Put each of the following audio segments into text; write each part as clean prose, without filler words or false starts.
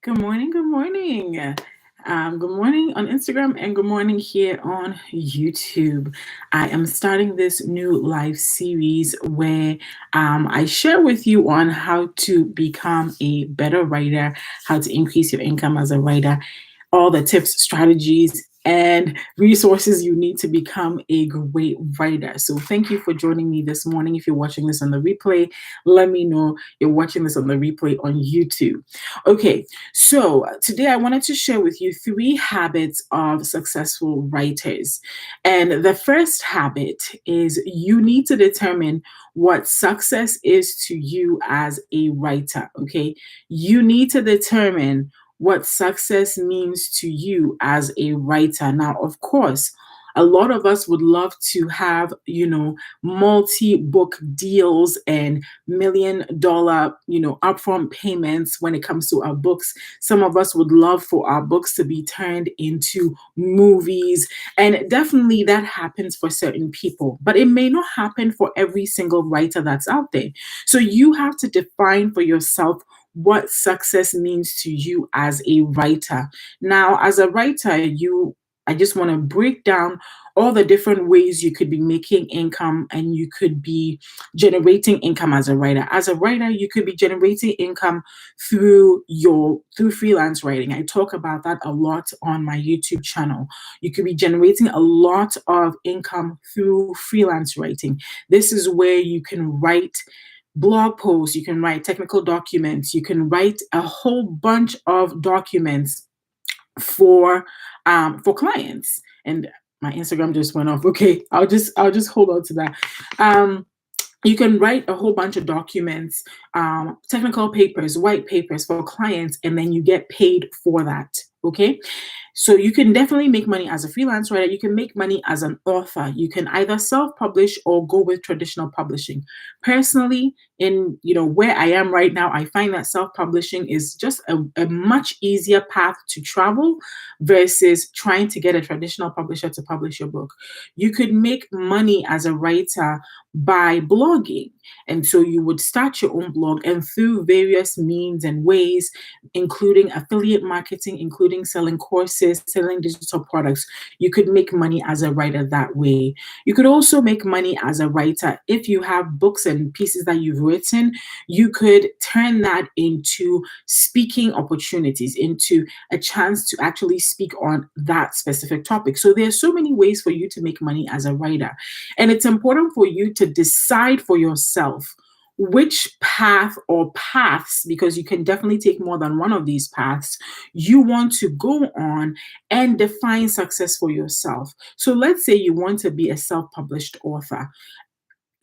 Good morning. Good morning. Good morning on Instagram and good morning here on YouTube. I am starting this new live series where I share with you on how to become a better writer, how to increase your income as a writer, all the tips, strategies, and resources you need to become a great writer. So, thank you for joining me this morning. If you're watching this on the replay, let me know you're watching this on the replay on YouTube. Okay, so today I wanted to share with you three habits of successful writers. And the first habit is you need to determine what success is to you as a writer. Okay, you need to determine what success means to you as a writer. Now, of course, a lot of us would love to have, multi book deals and $1 million, upfront payments when it comes to our books. Some of us would love for our books to be turned into movies. And definitely that happens for certain people, but it may not happen for every single writer that's out there. So you have to define for yourself what success means to you as a writer. Now, as a writer, I just want to break down all the different ways you could be making income and you could be generating income as a writer. As a writer, you could be generating income through freelance writing. I talk about that a lot on my YouTube channel. You could be generating a lot of income through freelance writing. This is where you can write blog posts, you can write technical documents, you can write a whole bunch of documents for clients. And my Instagram just went off. Okay, I'll just hold on to that. You can write a whole bunch of documents, technical papers, white papers for clients, and then you get paid for that. Okay. So you can definitely make money as a freelance writer. You can make money as an author. You can either self-publish or go with traditional publishing. Personally, in where I am right now, I find that self-publishing is just a much easier path to travel versus trying to get a traditional publisher to publish your book. You could make money as a writer by blogging. And so you would start your own blog, and through various means and ways, including affiliate marketing, including selling courses, selling digital products, you could make money as a writer that way. You could also make money as a writer if you have books and pieces that you've written. You could turn that into speaking opportunities, into a chance to actually speak on that specific topic. So there's so many ways for you to make money as a writer. And it's important for you to decide for yourself which path or paths, because you can definitely take more than one of these paths, you want to go on and define success for yourself. So let's say you want to be a self-published author.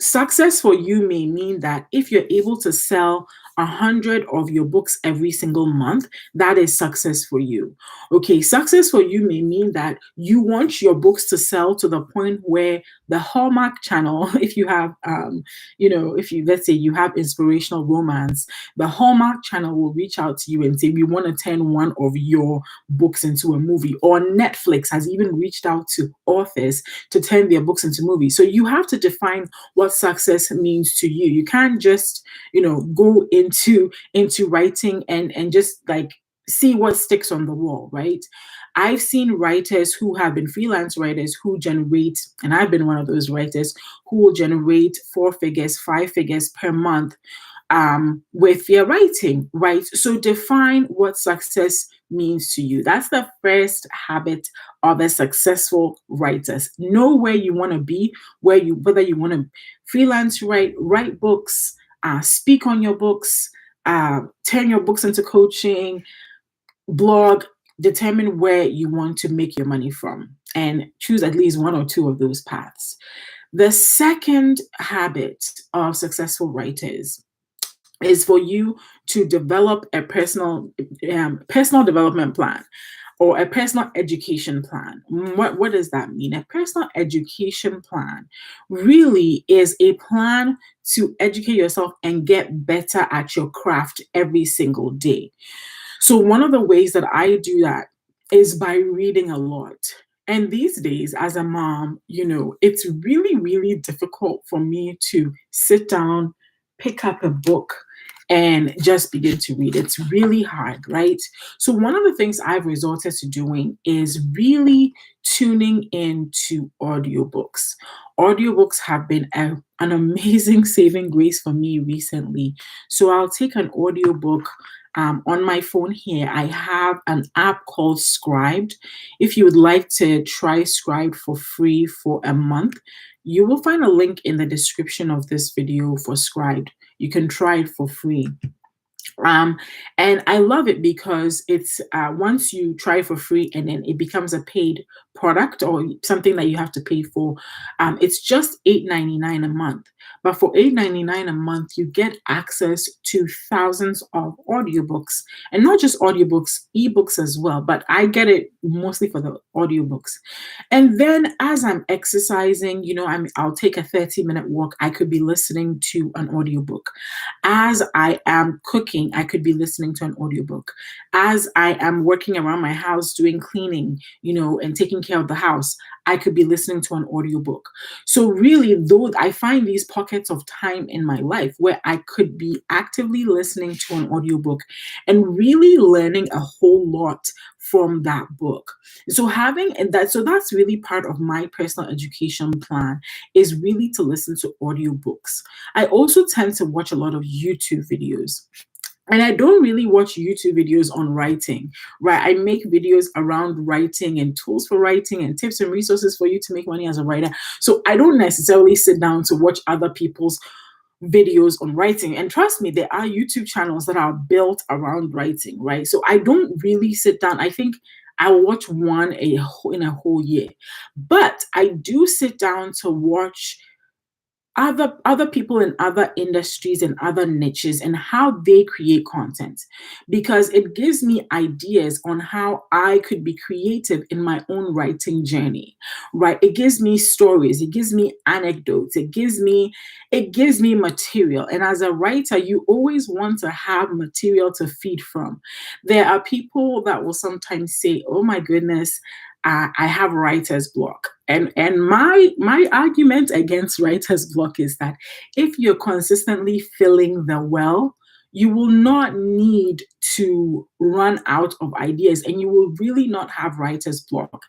Success for you may mean that if you're able to sell 100 of your books every single month, that is success for you. Okay, success for you may mean that you want your books to sell to the point where the Hallmark channel, if you have, if you, let's say you have inspirational romance, the Hallmark channel will reach out to you and say, we want to turn one of your books into a movie. Or Netflix has even reached out to authors to turn their books into movies. So you have to define what success means to you. You can't just, go into writing and just like see what sticks on the wall, right? I've seen writers who have been freelance writers who generate, and I've been one of those writers who will generate 4 figures, 5 figures per month with their writing, right? So define what success means to you. That's the first habit of a successful writer. Know where you want to be, whether you want to freelance write books, speak on your books, turn your books into coaching, blog, determine where you want to make your money from and choose at least one or two of those paths. The second habit of successful writers is for you to develop a personal development plan or a personal education plan. What does that mean? A personal education plan really is a plan to educate yourself and get better at your craft every single day. So one of the ways that I do that is by reading a lot. And these days, as a mom, it's really, really difficult for me to sit down, pick up a book, and just begin to read. It's really hard, right? So, one of the things I've resorted to doing is really tuning into audiobooks. Audiobooks have been an amazing saving grace for me recently. So, I'll take an audiobook. On my phone here, I have an app called Scribed. If you would like to try Scribed for free for a month, you will find a link in the description of this video for Scribed. You can try it for free. Um, and I love it because it's once you try for free and then it becomes a paid product or something that you have to pay for, it's just $8.99 a month. But for $8.99 a month, you get access to thousands of audiobooks, and not just audiobooks, ebooks as well. But I get it mostly for the audiobooks. And then as I'm exercising, I'll take a 30-minute walk. I could be listening to an audiobook. As I am cooking, I could be listening to an audiobook. As I am working around my house doing cleaning, and taking care of the house, I could be listening to an audiobook. So really, though I find these pockets of time in my life where I could be actively listening to an audiobook and really learning a whole lot from that book. So so that's really part of my personal education plan, is really to listen to audiobooks. I also tend to watch a lot of YouTube videos. And I don't really watch YouTube videos on writing, right? I make videos around writing and tools for writing and tips and resources for you to make money as a writer. So I don't necessarily sit down to watch other people's videos on writing. And trust me, there are YouTube channels that are built around writing, right? So I don't really sit down. I think I will watch one in a whole year. But I do sit down to watch other people in other industries and other niches and how they create content, because it gives me ideas on how I could be creative in my own writing journey, right? It gives me stories, it gives me anecdotes, it gives me material. And as a writer, you always want to have material to feed from. There are people that will sometimes say, oh my goodness, I have writer's block. And my argument against writer's block is that if you're consistently filling the well, you will not need to run out of ideas, and you will really not have writer's block.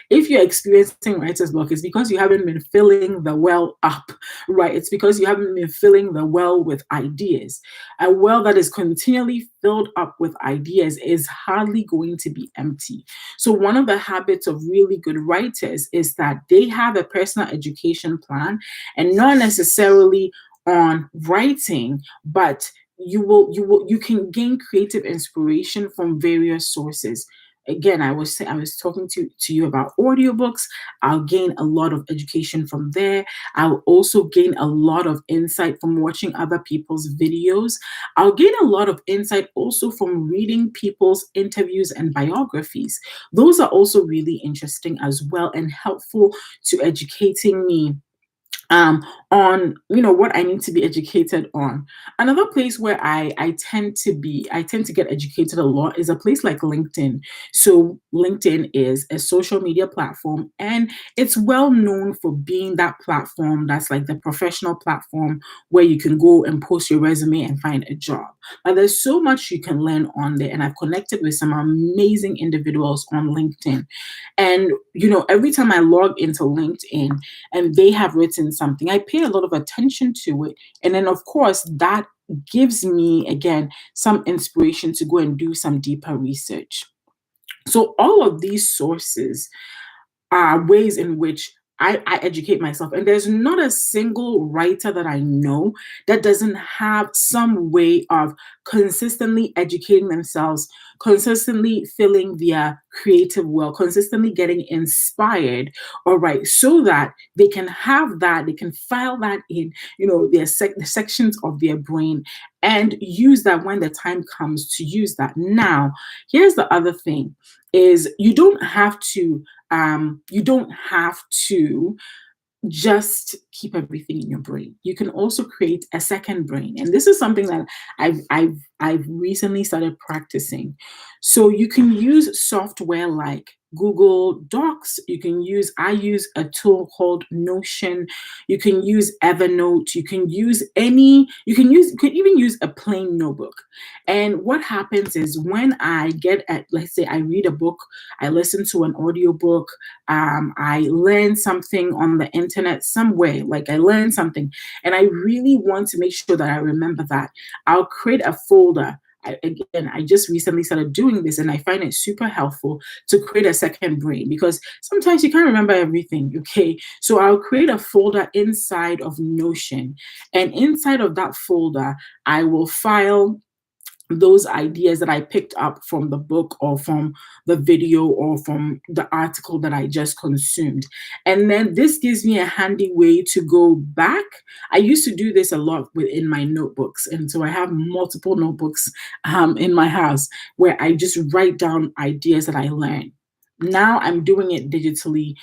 If you're experiencing writer's block, it's because you haven't been filling the well up, right? It's because you haven't been filling the well with ideas. A well that is continually filled up with ideas is hardly going to be empty. So, one of the habits of really good writers is that they have a personal education plan, and not necessarily on writing, but you can gain creative inspiration from various sources. Again, I was talking to you about audiobooks. I'll gain a lot of education from there. I'll also gain a lot of insight from watching other people's videos. I'll gain a lot of insight also from reading people's interviews and biographies. Those are also really interesting as well and helpful to educating me on what I need to be educated on. Another place where I tend to get educated a lot is a place like LinkedIn. So LinkedIn is a social media platform, and it's well known for being that platform that's like the professional platform where you can go and post your resume and find a job. But there's so much you can learn on there, and I've connected with some amazing individuals on LinkedIn. And every time I log into LinkedIn and they have written something, I pay a lot of attention to it. And then, of course, that gives me, again, some inspiration to go and do some deeper research. So, all of these sources are ways in which I educate myself. And there's not a single writer that I know that doesn't have some way of consistently educating themselves, consistently filling their creative well, consistently getting inspired, all right, so that they can have that, they can file that in, the sections of their brain and use that when the time comes to use that. Now, here's the other thing is you don't have to just keep everything in your brain. You can also create a second brain. And this is something that I've recently started practicing. So you can use software like Google Docs. I use a tool called Notion. You can use Evernote. You can even use a plain notebook. And what happens is when let's say I read a book, I listen to an audiobook, I learn something on the internet somewhere, like I learned something, and I really want to make sure that I remember that. I'll create a folder. I just recently started doing this and I find it super helpful to create a second brain because sometimes you can't remember everything. Okay. So I'll create a folder inside of Notion, and inside of that folder, I will file those ideas that I picked up from the book or from the video or from the article that I just consumed. And then this gives me a handy way to go back. I used to do this a lot within my notebooks. And so I have multiple notebooks in my house where I just write down ideas that I learn. Now I'm doing it digitally.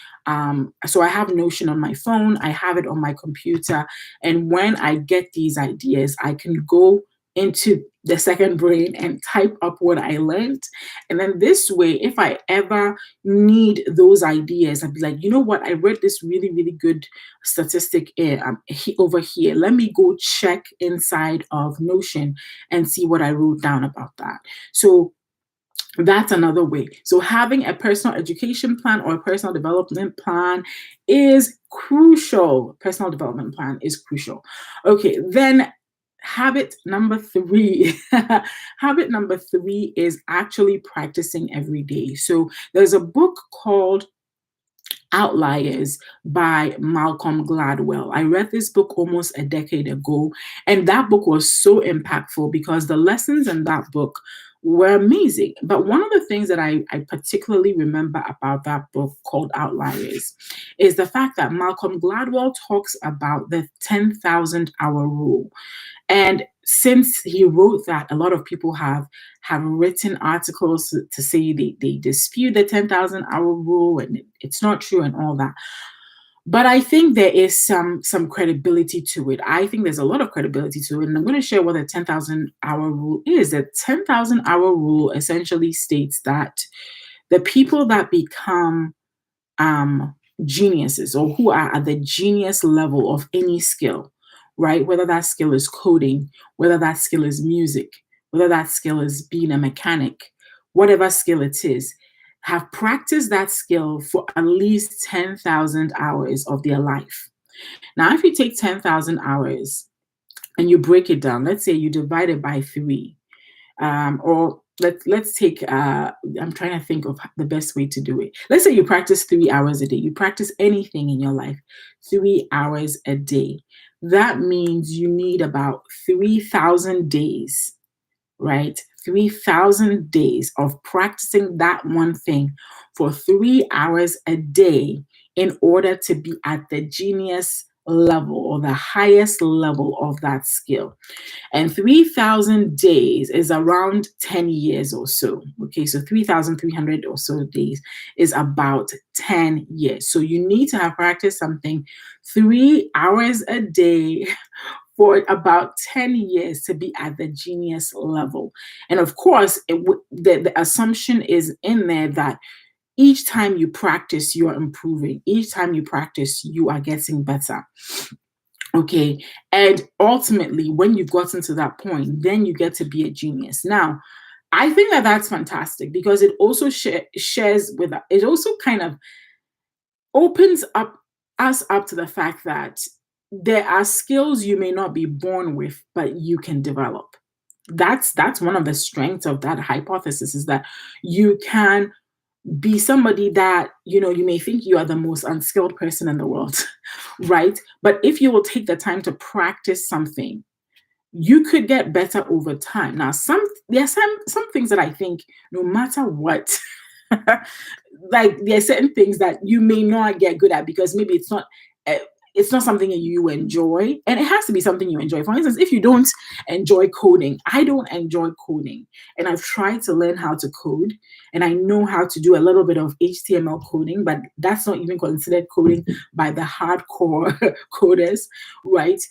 So I have Notion on my phone, I have it on my computer. And when I get these ideas, I can go into the second brain and type up what I learned. And then this way, if I ever need those ideas, I'd be like, you know what? I read this really, really good statistic over here. Let me go check inside of Notion and see what I wrote down about that. So that's another way. So having a personal education plan or a personal development plan is crucial. Personal development plan is crucial. Okay, then habit number 3. Habit number 3 is actually practicing every day. So there's a book called Outliers by Malcolm Gladwell. I read this book almost a decade ago, and that book was so impactful because the lessons in that book were amazing. But one of the things that I particularly remember about that book called Outliers is the fact that Malcolm Gladwell talks about the 10,000 hour rule. And since he wrote that, a lot of people have written articles to say they dispute the 10,000 hour rule and it's not true and all that. But I think there is some credibility to it. I think there's a lot of credibility to it. And I'm going to share what the 10,000 hour rule is. The 10,000 hour rule essentially states that the people that become geniuses or who are at the genius level of any skill, right? Whether that skill is coding, whether that skill is music, whether that skill is being a mechanic, whatever skill it is, have practiced that skill for at least 10,000 hours of their life. Now, if you take 10,000 hours and you break it down, let's say you divide it by 3, or let's take I'm trying to think of the best way to do it. Let's say you practice 3 hours a day. You practice anything in your life 3 hours a day. That means you need about 3,000 days, right? 3,000 days of practicing that one thing for 3 hours a day in order to be at the genius level or the highest level of that skill. And 3,000 days is around 10 years or so. Okay, so 3,300 or so days is about 10 years. So you need to have practiced something 3 hours a day for about 10 years to be at the genius level. And of course, the assumption is in there that each time you practice, you are improving. Each time you practice, you are getting better. Okay. And ultimately, when you've gotten to that point, then you get to be a genius. Now, I think that that's fantastic because it also shares with it also kind of opens us up to the fact that there are skills you may not be born with, but you can develop. That's one of the strengths of that hypothesis is that you can be somebody that, you may think you are the most unskilled person in the world, right? But if you will take the time to practice something, you could get better over time. Now, there are some things that I think no matter what, like there are certain things that you may not get good at because maybe it's not something that you enjoy, and it has to be something you enjoy. For instance, if you don't enjoy coding, I don't enjoy coding, and I've tried to learn how to code, and I know how to do a little bit of HTML coding, but that's not even considered coding by the hardcore coders, right?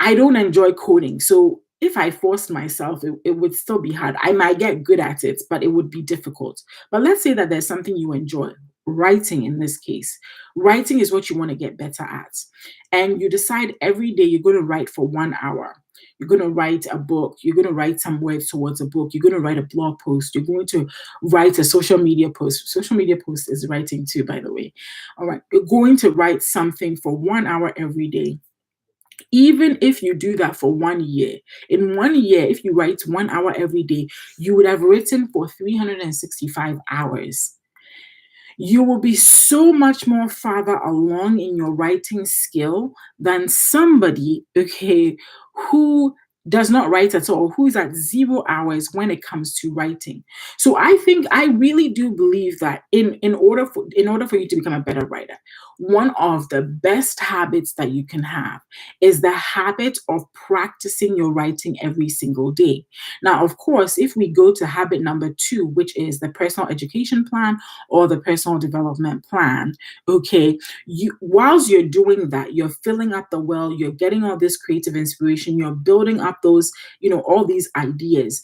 I don't enjoy coding. So if I forced myself, it would still be hard. I might get good at it, but it would be difficult. But let's say that there's something you enjoy, writing in this case. Writing is what you want to get better at. And you decide every day you're going to write for 1 hour. You're going to write a book. You're going to write some words towards a book. You're going to write a blog post. You're going to write a social media post. Social media post is writing too, by the way. All right. You're going to write something for 1 hour every day. Even if you do that for 1 year, in 1 year, if you write 1 hour every day, you would have written for 365 hours. You will be so much more farther along in your writing skill than somebody, okay, who does not write at all, who's at 0 hours when it comes to writing. So I really do believe that in order for you to become a better writer, one of the best habits that you can have is the habit of practicing your writing every single day. Now, of course, if we go to habit number 2, which is the personal education plan or the personal development plan, okay, you whilst you're doing that, you're filling up the well, you're getting all this creative inspiration, you're building up those, all these ideas.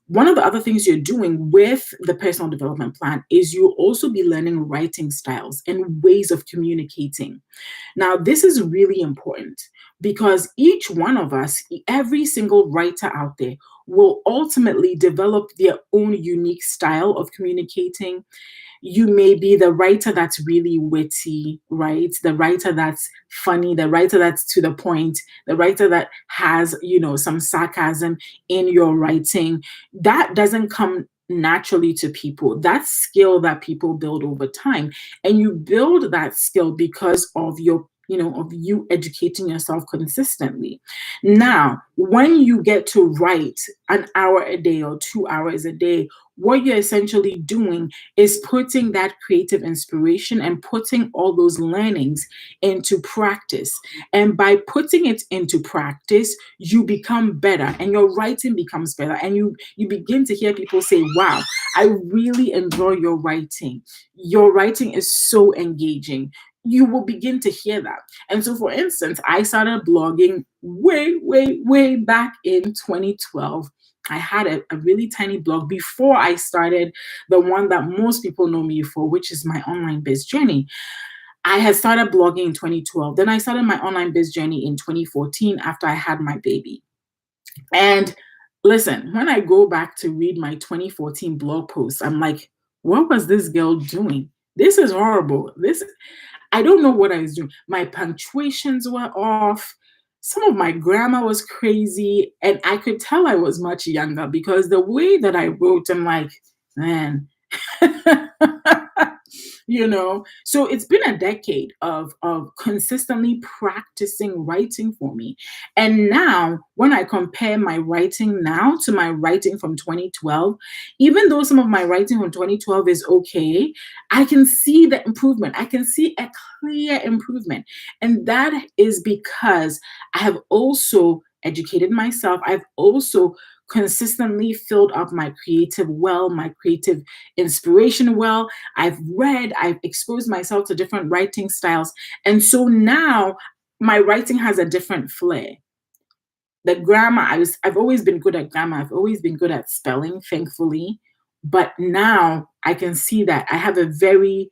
One of the other things you're doing with the personal development plan is you'll also be learning writing styles and ways of communicating. Now, this is really important because each one of us, every single writer out there, will ultimately develop their own unique style of communicating. You may be the writer that's really witty, right? The writer that's funny, the writer that's to the point, the writer that has, some sarcasm in your writing. That doesn't come naturally to people. That's skill that people build over time. And you build that skill because of of you educating yourself consistently. Now, when you get to write an hour a day or 2 hours a day, what you're essentially doing is putting that creative inspiration and putting all those learnings into practice. And by putting it into practice, you become better and your writing becomes better. And you begin to hear people say, wow, I really enjoy your writing. Your writing is so engaging. You will begin to hear that. And so, for instance, I started blogging way, way, way back in 2012. I had a really tiny blog before I started the one that most people know me for, which is my online biz journey. I had started blogging in 2012. Then I started my online biz journey in 2014 after I had my baby. And listen, when I go back to read my 2014 blog posts, I'm like, what was this girl doing? This is horrible. I don't know what I was doing. My punctuations were off. Some of my grammar was crazy. And I could tell I was much younger because the way that I wrote, I'm like, man. So it's been a decade of consistently practicing writing for me. And now when I compare my writing now to my writing from 2012, even though some of my writing from 2012 is okay, I can see the improvement. I can see a clear improvement. And that is because I have also educated myself. I've also consistently filled up my creative well, my creative inspiration well. I've read, I've exposed myself to different writing styles. And so now my writing has a different flair. The grammar, I've always been good at grammar. I've always been good at spelling, thankfully. But now I can see that I have a very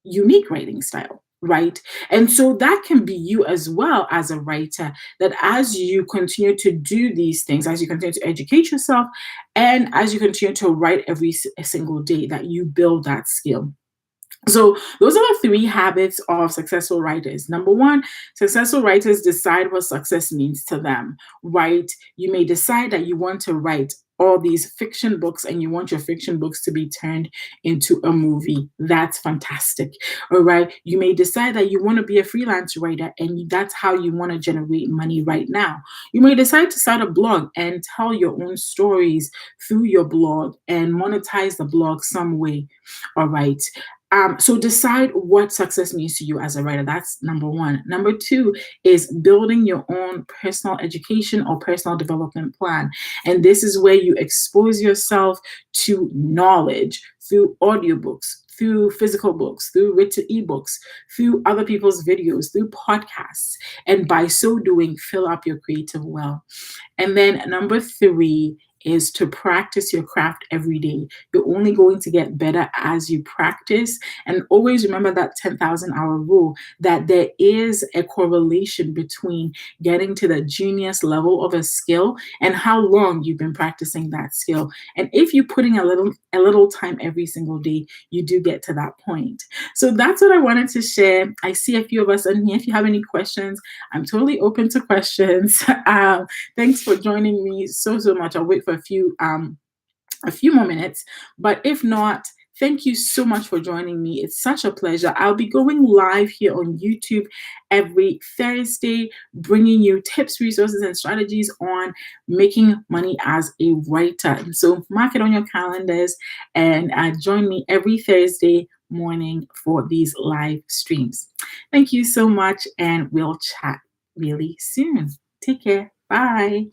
unique writing style, right? And so that can be you as well as a writer, that as you continue to do these things, as you continue to educate yourself, and as you continue to write every single day, that you build that skill. So, those are the 3 habits of successful writers. Number 1, successful writers decide what success means to them, right? You may decide that you want to write all these fiction books and you want your fiction books to be turned into a movie. That's fantastic. All right. You may decide that you want to be a freelance writer and that's how you want to generate money right now. You may decide to start a blog and tell your own stories through your blog and monetize the blog some way. All right. So decide what success means to you as a writer. That's number 1. Number 2 is building your own personal education or personal development plan. And this is where you expose yourself to knowledge through audiobooks, through physical books, through written ebooks, through other people's videos, through podcasts. And by so doing, fill up your creative well. And then number three is to practice your craft every day. You're only going to get better as you practice. And always remember that 10,000 hour rule, that there is a correlation between getting to the genius level of a skill and how long you've been practicing that skill. And if you're putting a little time every single day, you do get to that point. So that's what I wanted to share. I see a few of us in here. If you have any questions, I'm totally open to questions. Thanks for joining me so much. I'll wait for a few more minutes, but if not, thank you so much for joining me. It's such a pleasure. I'll be going live here on YouTube every Thursday, bringing you tips, resources, and strategies on making money as a writer. And so mark it on your calendars and join me every Thursday morning for these live streams. Thank you so much, and we'll chat really soon. Take care. Bye.